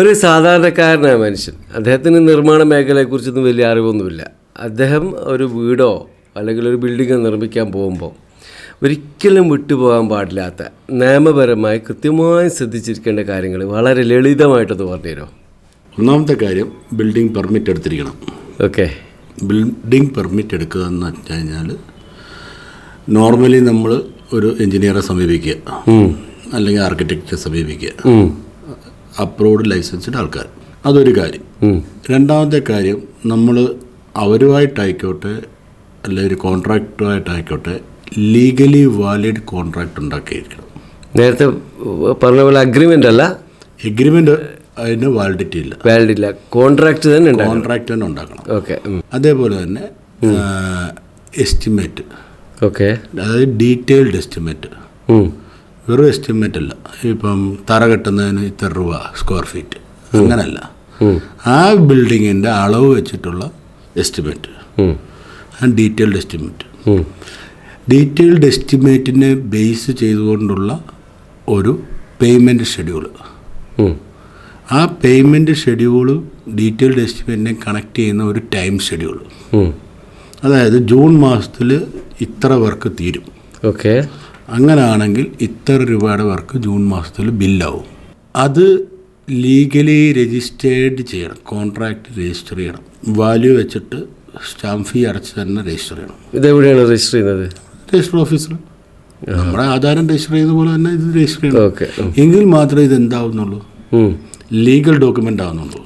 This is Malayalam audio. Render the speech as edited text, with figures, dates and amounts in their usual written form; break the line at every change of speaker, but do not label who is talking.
ഒരു സാധാരണക്കാരനായ മനുഷ്യൻ, അദ്ദേഹത്തിന് നിർമ്മാണ മേഖലയെക്കുറിച്ചൊന്നും വലിയ അറിവൊന്നുമില്ല. അദ്ദേഹം ഒരു വീടോ അല്ലെങ്കിൽ ഒരു ബിൽഡിങ്ങോ നിർമ്മിക്കാൻ പോകുമ്പോൾ ഒരിക്കലും വിട്ടുപോകാൻ പാടില്ലാത്ത നിയമപരമായി കൃത്യമായി ശ്രദ്ധിച്ചിരിക്കേണ്ട കാര്യങ്ങൾ വളരെ ലളിതമായിട്ടൊന്ന് പറഞ്ഞുതരുമോ?
ഒന്നാമത്തെ കാര്യം, ബിൽഡിംഗ് പെർമിറ്റ് എടുത്തിരിക്കണം.
ഓക്കെ.
ബിൽഡിംഗ് പെർമിറ്റ് എടുക്കുക എന്ന് വെച്ച് കഴിഞ്ഞാൽ നോർമലി നമ്മൾ ഒരു എഞ്ചിനീയറെ സമീപിക്കുക, അല്ലെങ്കിൽ ആർക്കിടെക്ചറെ സമീപിക്കുക, അപ്രൂവ്ഡ് ലൈസൻസ്ഡ് ആൾക്കാർ. അതൊരു കാര്യം. രണ്ടാമത്തെ കാര്യം, നമ്മൾ അവരുമായിട്ടായിക്കോട്ടെ അല്ലെങ്കിൽ ഒരു കോൺട്രാക്റ്റുമായിട്ടായിക്കോട്ടെ ലീഗലി വാലിഡ് കോൺട്രാക്റ്റ് ഉണ്ടാക്കിയിരിക്കണം.
നേരത്തെ പറഞ്ഞ പോലെ അഗ്രിമെൻ്റ് അല്ല,
എഗ്രിമെൻ്റ് അതിന് വാലിഡിറ്റി ഇല്ല,
വാലിഡില്ല, കോൺട്രാക്റ്റ് തന്നെ
ഉണ്ടാക്കണം.
ഓക്കെ.
അതേപോലെ തന്നെ എസ്റ്റിമേറ്റ്,
ഓക്കെ,
അതായത് ഡീറ്റെയിൽഡ് എസ്റ്റിമേറ്റ്, വെറും എസ്റ്റിമേറ്റ് അല്ല. ഇപ്പം തറ കെട്ടുന്നതിന് ഇത്ര രൂപ സ്ക്വയർ ഫീറ്റ്, അങ്ങനല്ല. ആ ബിൽഡിങ്ങിൻ്റെ അളവ് വെച്ചിട്ടുള്ള എസ്റ്റിമേറ്റ്, ഡീറ്റെയിൽഡ് എസ്റ്റിമേറ്റ്. ഡീറ്റെയിൽഡ് എസ്റ്റിമേറ്റിനെ ബേസ് ചെയ്തുകൊണ്ടുള്ള ഒരു പേയ്മെൻറ്റ് ഷെഡ്യൂള്. ആ പേയ്മെൻറ്റ് ഷെഡ്യൂള് ഡീറ്റെയിൽഡ് എസ്റ്റിമേറ്റിനെ കണക്ട് ചെയ്യുന്ന ഒരു ടൈം ഷെഡ്യൂള്. അതായത് ജൂൺ മാസത്തിൽ ഇത്ര വർക്ക് തീരും.
ഓക്കെ.
അങ്ങനെയാണെങ്കിൽ ഇത്ര രൂപയുടെ വർക്ക് ജൂൺ മാസത്തിൽ ബില്ലാവും. അത് ലീഗലി രജിസ്റ്റേർഡ് ചെയ്യണം, കോൺട്രാക്റ്റ് രജിസ്റ്റർ ചെയ്യണം, വാല്യൂ വെച്ചിട്ട് സ്റ്റാമ്പ് ഫീ അടച്ച് തന്നെ രജിസ്റ്റർ ചെയ്യണം.
ഇതെവിടെയാണ് രജിസ്റ്റർ ചെയ്യുന്നത്?
രജിസ്റ്റർ ഓഫീസിൽ. നമ്മുടെ ആധാരം രജിസ്റ്റർ ചെയ്യുന്ന പോലെ തന്നെ ഇത് രജിസ്റ്റർ ചെയ്യണം.
ഓക്കെ.
എങ്കിൽ മാത്രമേ ഇത് എന്താവുന്നുള്ളൂ, ലീഗൽ ഡോക്യുമെൻ്റ് ആവുന്നുള്ളൂ.